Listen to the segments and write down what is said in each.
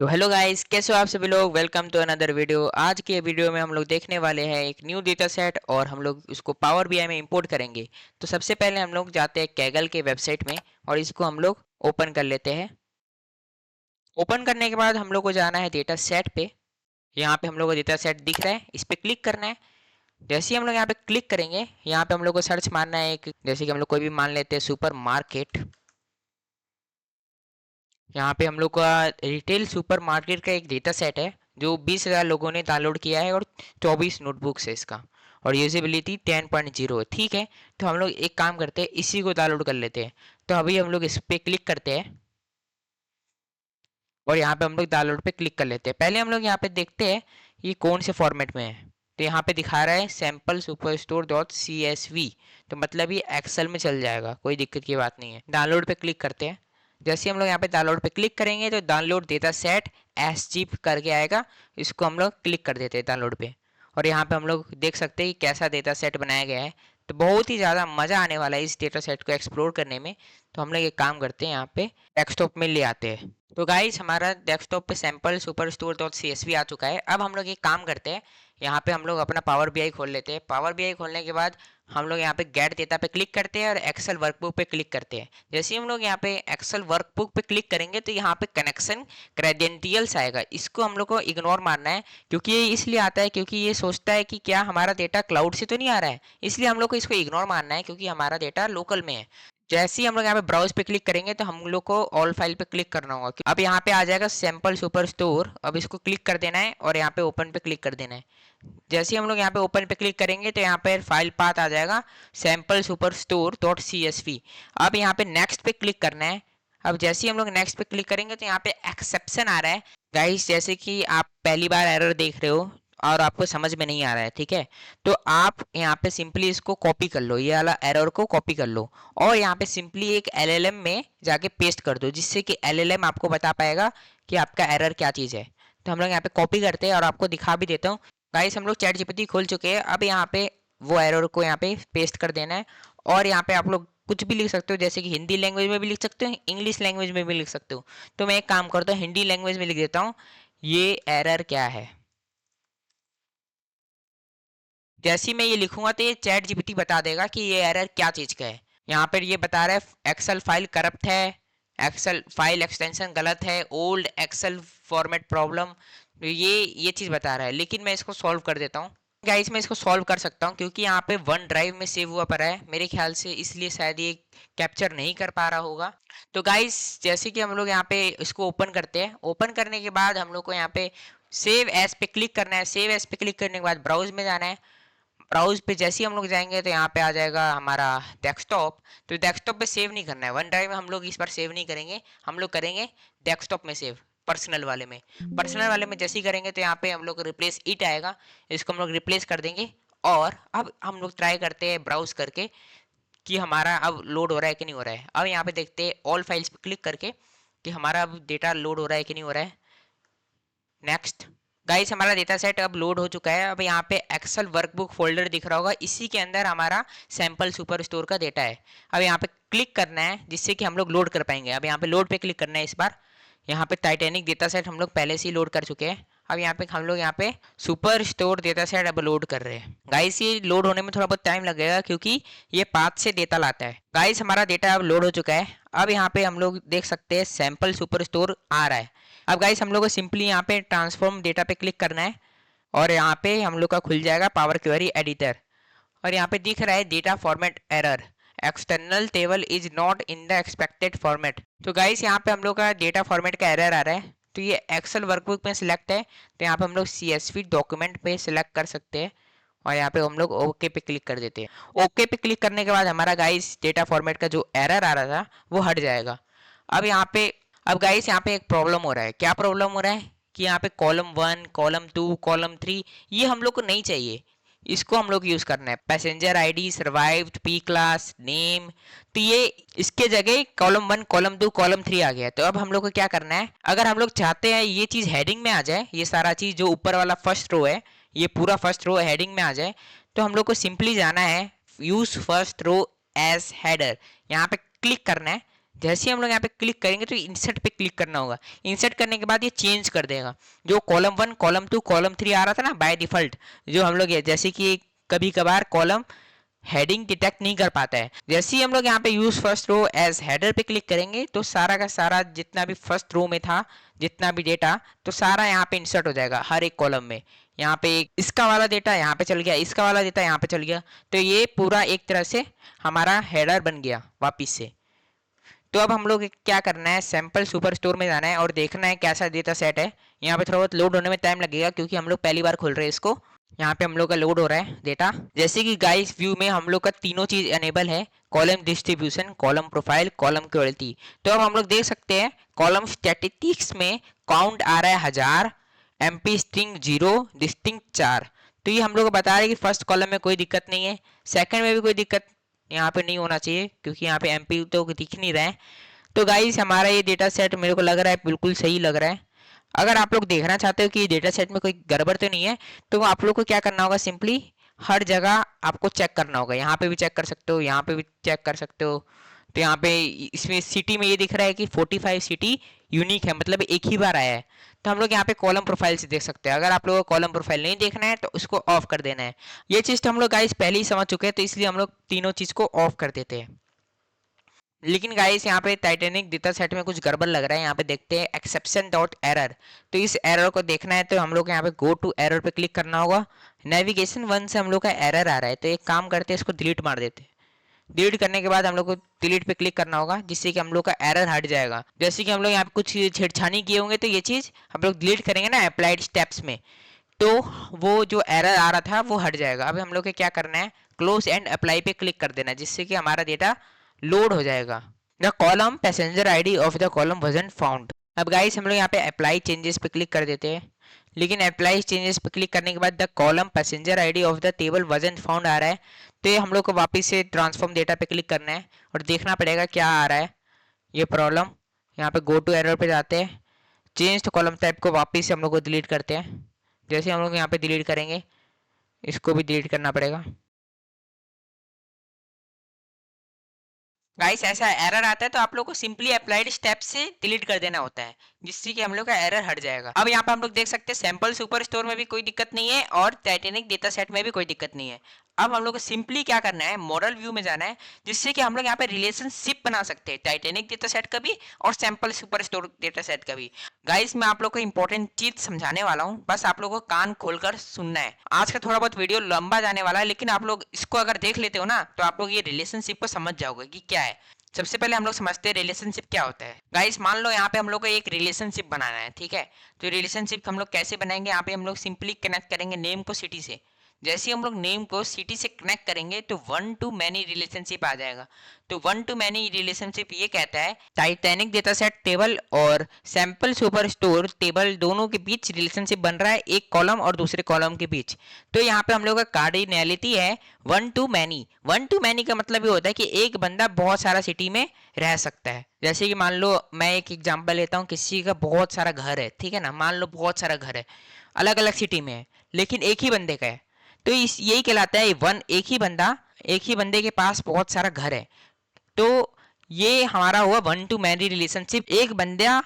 तो hello guys, कैसे हो आप सभी लोग। Welcome to another video. आज के वीडियो में हम लोग देखने वाले हैं एक न्यू डेटा सेट और हम लोग इसको पावर बीआई में इंपोर्ट करेंगे। तो सबसे पहले हम लोग जाते हैं कैगल के वेबसाइट में और इसको हम लोग ओपन कर लेते हैं। ओपन करने के बाद हम लोग को जाना है डेटा सेट पे। यहाँ पे हम लोग को डेटा सेट दिख रहा है, इस पे क्लिक करना है। जैसे ही हम लोग यहाँ पे क्लिक करेंगे, यहाँ पे हम लोग को सर्च मारना है एक, जैसे कि हम लोग कोई भी मान लेते हैं सुपर मार्केट। यहाँ पे हम लोग का रिटेल सुपर मार्केट का एक डेटा सेट है जो 20,000 लोगों ने डाउनलोड किया है और 24 नोटबुक्स है इसका और यूजेबिलिटी 10.0 है। ठीक है, तो हम लोग एक काम करते हैं, इसी को डाउनलोड कर लेते हैं। तो अभी हम लोग इस पे क्लिक करते हैं और यहाँ पे हम लोग डाउनलोड पे क्लिक कर लेते हैं। पहले हम लोग यहाँ पे देखते हैं ये कौन से फॉर्मेट में है। तो यहाँ पे दिखा रहा है sample super store dot C S V. तो मतलब ये एक्सेल में चल जाएगा, कोई दिक्कत की बात नहीं है। डाउनलोड पे क्लिक करते हैं। जैसे हम लोग यहाँ पे डाउनलोड पे क्लिक करेंगे तो download data set S jeep करके आएगा। इसको हम लोग क्लिक कर देते हैं डाउनलोड पे और यहाँ पे हम लोग देख सकते हैं कि कैसा डेटा सेट बनाया गया है। तो बहुत ही ज़्यादा मज़ा आने वाला है इस डेटा सेट को एक्सप्लोर करने में। तो हम लोग एक काम करते हैं, यहाँ पे डेस्कटॉप में ले आते हैं। तो गाइस हमारा डेस्कटॉप पे sample super store dot C S V आ चुका है। अब हम लोग एक काम करते हैं, यहाँ पे हम लोग अपना पावर बीआई खोल लेते हैं। पावर बीआई खोलने के बाद हम लोग यहाँ पे गेट डेटा पे क्लिक करते हैं और एक्सेल वर्कबुक पे क्लिक करते हैं। जैसे ही हम लोग यहाँ पे एक्सेल वर्कबुक पे क्लिक करेंगे तो यहाँ पे कनेक्शन क्रेडेंटियल्स आएगा। इसको हम लोग को इग्नोर मारना है क्योंकि ये इसलिए आता है क्योंकि ये सोचता है कि क्या हमारा डेटा क्लाउड से तो नहीं आ रहा है, इसलिए हम लोग को इसको इग्नोर मारना है क्योंकि हमारा डेटा लोकल में है। जैसे ही हम लोग यहाँ पे ब्राउज पे क्लिक करेंगे तो हम लोग को ऑल फाइल पे क्लिक करना होगा। अब यहाँ पे आ जाएगा सैम्पल सुपर स्टोर, अब इसको क्लिक कर देना है और यहाँ पे ओपन पे क्लिक कर देना है। जैसे ही हम लोग यहाँ पे ओपन पे क्लिक करेंगे तो यहाँ पे फाइल पाथ आ जाएगा sample super store dot C S V. अब यहाँ पे नेक्स्ट पे क्लिक करना है। अब जैसे ही हम लोग नेक्स्ट पे क्लिक करेंगे तो यहाँ पे एक्सेप्शन आ रहा है। गाइस जैसे कि आप पहली बार एरर देख रहे हो और आपको समझ में नहीं आ रहा है, ठीक है, तो आप यहाँ पे सिंपली इसको कॉपी कर लो, ये वाला एरर को कॉपी कर लो और यहाँ पे सिंपली एक एलएलएम में जाके पेस्ट कर दो, जिससे कि एलएलएम आपको बता पाएगा कि आपका एरर क्या चीज़ है। तो हम लोग यहाँ पे कॉपी करते हैं और आपको दिखा भी देता हूँ। गाइस हम लोग चैट जीपीटी खोल चुके हैं। अब यहाँ पे वो एरर को यहाँ पे पेस्ट कर देना है और यहाँ पे आप लोग कुछ भी लिख सकते हो, जैसे कि हिंदी लैंग्वेज में भी लिख सकते हो, इंग्लिश लैंग्वेज में भी लिख सकते हो। तो मैं एक काम करता हूँ, हिंदी लैंग्वेज में लिख देता हूँ, ये एरर क्या है। जैसे ही मैं ये लिखूंगा तो ये चैट जीपीटी बता देगा कि ये एरर क्या चीज़ का है। यहाँ पर ये बता रहा है एक्सेल फाइल करप्ट है, एक्सेल फाइल एक्सटेंशन गलत है, ओल्ड एक्सेल फॉर्मेट प्रॉब्लम। ये चीज़ बता रहा है, लेकिन मैं इसको सॉल्व कर देता हूँ। गाइस मैं इसको सॉल्व कर सकता हूँ क्योंकि यहाँ पे वन ड्राइव में सेव हुआ पड़ा है मेरे ख्याल से, इसलिए शायद ये कैप्चर नहीं कर पा रहा होगा। तो गाइस जैसे कि हम लोग यहाँ पे इसको ओपन करते हैं, ओपन करने के बाद हम लोग को यहाँ पे सेव एज पे क्लिक करना है। सेव एज पे क्लिक करने के बाद ब्राउज में जाना है। ब्राउज पे जैसे ही हम लोग जाएंगे तो यहाँ पे आ जाएगा हमारा डेस्कटॉप। तो डेस्कटॉप पे सेव नहीं करना है, वन ड्राइव में हम लोग इस बार सेव नहीं करेंगे, हम लोग करेंगे डेस्कटॉप में सेव, पर्सनल वाले में। पर्सनल वाले में जैसे ही करेंगे तो यहाँ पे हम लोग रिप्लेस इट आएगा, इसको हम लोग रिप्लेस कर देंगे। और अब हम लोग ट्राई करते हैं ब्राउज करके कि हमारा अब लोड हो रहा है कि नहीं हो रहा है। अब यहाँ पे देखते हैं ऑल फाइल्स पे क्लिक करके कि हमारा अब डेटा लोड हो रहा है कि नहीं हो रहा है। नेक्स्ट गाइस हमारा डेटा सेट अब लोड हो चुका है। अब यहाँ पे एक्सेल वर्कबुक फोल्डर दिख रहा होगा, इसी के अंदर हमारा सैम्पल सुपर स्टोर का डेटा है। अब यहाँ पे क्लिक करना है जिससे कि हम लोग लोड कर पाएंगे। अब यहाँ पे लोड पे क्लिक करना है इस बार। यहाँ पे टाइटैनिक डेटा सेट हम लोग पहले से ही लोड कर चुके हैं। अब यहाँ पे हम लोग यहाँ पे सुपर स्टोर डेटा सेट अब लोड कर रहे हैं। गाइस ये लोड होने में थोड़ा बहुत टाइम लगेगा क्योंकि ये पाथ से डेटा लाता है। गाइस हमारा डेटा अब लोड हो चुका है। अब यहाँ पे हम लोग देख सकते हैं सैम्पल सुपर स्टोर आ रहा है। अब गाइस हम लोग को सिंपली यहाँ पे ट्रांसफॉर्म डेटा पे क्लिक करना है और यहाँ पे हम लोग का खुल जाएगा पावर क्वेरी एडिटर और यहाँ पे दिख रहा है data format error, external table is not in the expected format. तो गाइस यहाँ पे हम लोग का डेटा फॉर्मेट का एरर आ रहा है। तो ये एक्सेल वर्कबुक में सिलेक्ट है, तो यहाँ पे हम लोग CSV डॉक्यूमेंट पे सिलेक्ट कर सकते हैं और यहाँ पे हम लोग ओके पे क्लिक कर देते हैं। ओके पे क्लिक करने के बाद हमारा गाइस डेटा फॉर्मेट का जो एरर आ रहा था वो हट जाएगा। अब यहाँ पे अब गाइस यहाँ पे एक प्रॉब्लम हो रहा है। क्या प्रॉब्लम हो रहा है कि यहाँ पे कॉलम 1 कॉलम 2 कॉलम 3 ये हम लोग को नहीं चाहिए, इसको हम लोग यूज करना है। Passenger ID, survived, P class, name, तो ये इसके जगह कॉलम 1 कॉलम 2 कॉलम 3 आ गया। तो अब हम लोग को क्या करना है, अगर हम लोग चाहते हैं ये चीज हेडिंग में आ जाए, ये सारा चीज जो ऊपर वाला फर्स्ट रो है ये पूरा फर्स्ट रो हेडिंग में आ जाए, तो हम लोग को सिंपली जाना है use first row as header, यहाँ पे क्लिक करना है। जैसे ही हम लोग यहाँ पे क्लिक करेंगे तो इंसर्ट पे क्लिक करना होगा। इंसर्ट करने के बाद ये चेंज कर देगा। जो कॉलम 1, कॉलम 2, कॉलम 3 आ रहा था ना बाय डिफॉल्ट, जो हम लोग जैसे कि कभी कभार कॉलम हेडिंग डिटेक्ट नहीं कर पाता है, जैसे ही हम लोग यहाँ पे use first row as header पे क्लिक करेंगे तो सारा का सारा जितना भी फर्स्ट रो में था, जितना भी डेटा, तो सारा यहाँ पे इंसर्ट हो जाएगा हर एक कॉलम में। यहाँ पे इसका वाला डेटा यहाँ पे चल गया, इसका वाला डेटा यहाँ पे चल गया, तो ये पूरा एक तरह से हमारा हेडर बन गया वापिस से। तो अब हम लोग क्या करना है, सैंपल सुपर स्टोर में जाना है और देखना है कैसा डेटा सेट है। यहाँ पे थोड़ा बहुत लोड होने में टाइम लगेगा क्योंकि हम लोग पहली बार खोल रहे हैं इसको। यहाँ पे हम लोग का लोड हो रहा है डेटा। जैसे कि गाइस व्यू में हम लोग का तीनों चीज एनेबल है, column distribution, column profile, column quality. तो अब हम लोग देख सकते हैं कॉलम स्टैटिस्टिक्स में काउंट आ रहा है 1000, एमपी स्ट्रिंग 0, डिस्टिंक्ट 4। तो ये हम लोग को बता रहे हैं कि फर्स्ट कॉलम में कोई दिक्कत नहीं है, सेकंड में भी कोई दिक्कत यहाँ पे नहीं होना चाहिए क्योंकि यहाँ पे एमपी तो दिख नहीं रहा है। तो गाइस हमारा ये डेटा सेट मेरे को लग रहा है बिल्कुल सही लग रहा है। अगर आप लोग देखना चाहते हो कि ये डेटा सेट में कोई गड़बड़ तो नहीं है, तो आप लोग को क्या करना होगा, सिंपली हर जगह आपको चेक करना होगा। यहाँ पे भी चेक कर सकते हो, यहाँ पे भी चेक कर सकते हो। तो यहाँ पे इसमें सिटी में ये दिख रहा है कि 45 सिटी यूनिक है, मतलब एक ही बार आया है। तो हम लोग यहाँ पे कॉलम प्रोफाइल से देख सकते हैं। अगर आप लोगों को कॉलम प्रोफाइल नहीं देखना है तो उसको ऑफ कर देना है। ये चीज़ तो हम लोग गाइस पहले ही समझ चुके हैं, तो इसलिए हम लोग तीनों चीज़ को ऑफ कर देते हैं। लेकिन गाइस यहाँ पे टाइटेनिक डेटा सेट में कुछ गड़बड़ लग रहा है। यहाँ पे देखते हैं एक्सेप्शन डॉट एरर। तो इस एरर को देखना है तो हम लोग यहाँ पे गो टू एरर पे क्लिक करना होगा। नेविगेशन 1 से हम लोग का एरर आ रहा है, तो एक काम करते हैं, इसको डिलीट मार देते हैं। डिलीट करने के बाद हम लोग को डिलीट पे क्लिक करना होगा, जिससे कि हम लोग का एरर हट जाएगा। जैसे कि हम लोग यहाँ पे कुछ छेड़छानी किए होंगे तो ये चीज़ हम लोग डिलीट करेंगे ना अप्लाइड स्टेप्स में, तो वो जो एरर आ रहा था वो हट जाएगा। अभी हम लोग को क्या करना है, क्लोज एंड अप्लाई पे क्लिक कर देना, जिससे कि हमारा डेटा लोड हो जाएगा। The column passenger ID of the column वजन फाउंड। अब गाइस हम लोग यहाँ पे अप्लाई चेंजेस पे क्लिक कर देते हैं, लेकिन अप्लाई चेंजेस पे क्लिक करने के बाद the column passenger ID of the table वजन फाउंड आ रहा है। तो ये हम लोग को वापस से ट्रांसफॉर्म डेटा पे क्लिक करना है और देखना पड़ेगा क्या आ रहा है ये प्रॉब्लम। यहाँ पे गो टू एरर पे जाते हैं, चेंज टू कॉलम टाइप को वापस से हम लोग को डिलीट करते हैं। जैसे हम लोग यहाँ पे डिलीट करेंगे, इसको भी डिलीट करना पड़ेगा। गाइस ऐसा एरर आता है तो आप लोग को सिंपली अप्लाइड स्टेप से डिलीट कर देना होता है, जिससे कि हम लोग का एरर हट जाएगा। अब यहाँ पे हम लोग देख सकते हैं सैंपल सुपर स्टोर में भी कोई दिक्कत नहीं है और टाइटेनिक डेटा सेट में भी कोई दिक्कत नहीं है। अब हम लोग को सिंपली क्या करना है, मॉडल व्यू में जाना है, जिससे कि हम लोग यहाँ पे रिलेशनशिप बना सकते हैं टाइटेनिक डेटा सेट का भी और sample super store data set का भी। गाइस मैं आप लोग को इंपॉर्टेंट चीज समझाने वाला हूँ, बस आप लोगों को कान खोलकर सुनना है। आज का थोड़ा बहुत वीडियो लंबा जाने वाला है, लेकिन आप लोग इसको अगर देख लेते हो ना तो आप लोग ये रिलेशनशिप को समझ जाओगे कि क्या है। सबसे पहले हम लोग समझते हैं रिलेशनशिप क्या होता है। गाइस मान लो यहाँ पे हम लोग को एक रिलेशनशिप बनाना है, ठीक है। तो रिलेशनशिप हम लोग कैसे बनाएंगे, यहाँ पे हम लोग सिंपली कनेक्ट करेंगे नेम को सिटी से। जैसे ही हम लोग नेम को सिटी से कनेक्ट करेंगे तो वन टू मैनी रिलेशनशिप आ जाएगा। तो वन टू मैनी रिलेशनशिप ये कहता है टाइटैनिक डेटा सेट टेबल और सैंपल सुपर स्टोर टेबल दोनों के बीच रिलेशनशिप बन रहा है, एक कॉलम और दूसरे कॉलम के बीच। तो यहाँ पे हम लोग का कार्डिनैलिटी है one to many. One to many का मतलब ये होता है कि एक बंदा बहुत सारा सिटी में रह सकता है। जैसे कि मान लो मैं एक एग्जांपल लेता हूँ, किसी का बहुत सारा घर है, ठीक है ना, मान लो बहुत सारा घर है, अलग अलग सिटी में है, लेकिन एक ही बंदे का है। तो इस यही कहलाता है वन, एक ही बंदे के पास बहुत सारा घर है। तो ये हमारा हुआ वन टू मैनी रिलेशनशिप, एक बंदा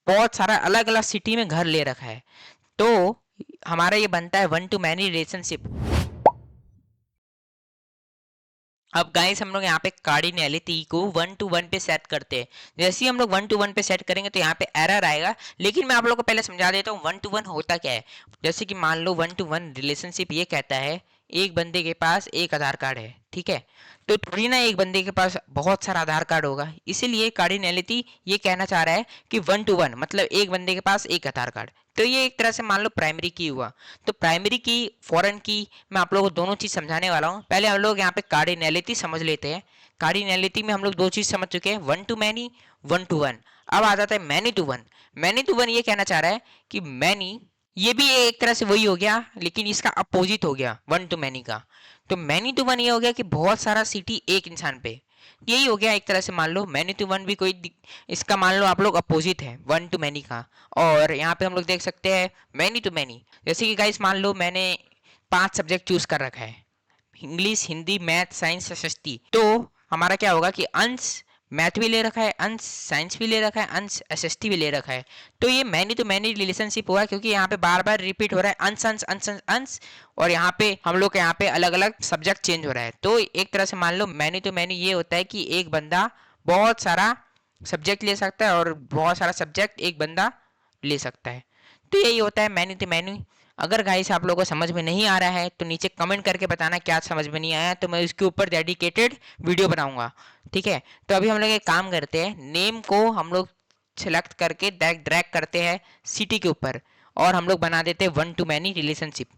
बहुत सारा अलग अलग सिटी में घर ले रखा है, तो हमारा ये बनता है वन टू मैनी रिलेशनशिप। अब गाइस हम लोग यहाँ पे कार्डिनैलिटी को 1 to 1 पे सेट करते हैं। जैसे ही हम लोग 1 to 1 पे सेट करेंगे तो यहाँ पे एरर आएगा, लेकिन मैं आप लोगों को पहले समझा देता हूँ 1 to 1 होता क्या है। जैसे कि मान लो 1 to 1 रिलेशनशिप ये कहता है एक बंदे के पास एक आधार कार्ड है, ठीक है। तो थोड़ी ना एक बंदे के पास बहुत सारा आधार कार्ड होगा, इसीलिए कार्डिनैलिटी ये कहना चाह रहा है कि 1 to 1 मतलब एक बंदे के पास एक आधार कार्ड। तो ये एक तरह से मान लो प्राइमरी की हुआ। तो प्राइमरी की, फॉरेन की, मैं आप लोगों को दोनों चीज समझाने वाला हूँ। पहले हम लोग यहाँ पे कार्डिनैलिटी समझ लेते हैं। कार्डिनैलिटी में हम लोग दो चीज समझ चुके हैं, one to many, one to one. अब आ जाता है many to one. Many to one ये कहना चाह रहा है कि मैनी, ये भी एक तरह से वही हो गया, लेकिन इसका अपोजिट हो गया वन टू मैनी का। तो मैनी टू वन ये हो गया कि बहुत सारा सिटी एक इंसान पे, यही हो गया एक तरह से। मान लो मैनी टू वन भी कोई इसका मान लो आप लोग अपोजिट है वन टू मैनी का। और यहाँ पे हम लोग देख सकते हैं मैनी टू मैनी। जैसे कि गाइस मान लो मैंने 5 सब्जेक्ट चूज कर रखा है, English, Hindi, math, science, SST. तो हमारा क्या होगा कि अंश मैथ भी ले रखा है, अंश साइंस भी ले रखा है, अंश एसएसटी भी ले रखा है। तो ये मैनी टू मैनी रिलेशनशिप हुआ, क्योंकि यहाँ पे बार बार रिपीट हो रहा है अंश अंश अंश अंश अंश, और यहाँ पे हम लोग यहाँ पे अलग अलग सब्जेक्ट चेंज हो रहा है। तो एक तरह से मान लो मैनी टू मैनी ये होता है कि एक बंदा बहुत सारा सब्जेक्ट ले सकता है और बहुत सारा सब्जेक्ट एक बंदा ले सकता है। तो यही होता है मैनी टू मैनी। अगर गाइस आप लोगों को समझ में नहीं आ रहा है तो नीचे कमेंट करके बताना क्या समझ में नहीं आया, तो मैं उसके ऊपर डेडिकेटेड वीडियो बनाऊंगा। ठीक है, तो अभी हम लोग एक काम करते हैं, नेम को हम लोग सेलेक्ट करके ड्रैग करते हैं सिटी के ऊपर, और हम लोग बना देते हैं वन टू मैनी रिलेशनशिप।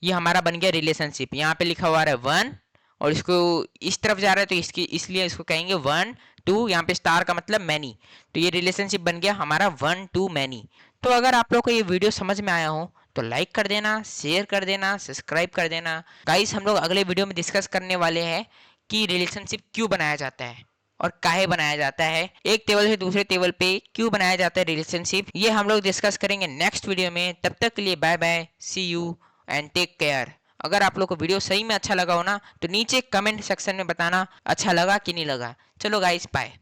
ये हमारा बन गया रिलेशनशिप। यहाँ पे लिखा हुआ है वन, और इसको इस तरफ जा रहा है तो इसकी इसलिए इसको कहेंगे वन टू, यहाँ पे स्टार का मतलब मैनी। तो ये रिलेशनशिप बन गया हमारा वन टू मैनी। तो अगर आप लोग को ये वीडियो समझ में आया हो तो लाइक कर देना, शेयर कर देना, सब्सक्राइब कर देना। गाइस हम लोग अगले वीडियो में डिस्कस करने वाले हैं कि रिलेशनशिप क्यों बनाया जाता है और काहे बनाया जाता है, एक टेबल से दूसरे टेबल पे क्यों बनाया जाता है रिलेशनशिप, ये हम लोग डिस्कस करेंगे नेक्स्ट वीडियो में। तब तक के लिए bye bye, see you and take care. अगर आप लोग को वीडियो सही में अच्छा लगा हो ना तो नीचे कमेंट सेक्शन में बताना अच्छा लगा कि नहीं लगा। चलो गाइस बाय।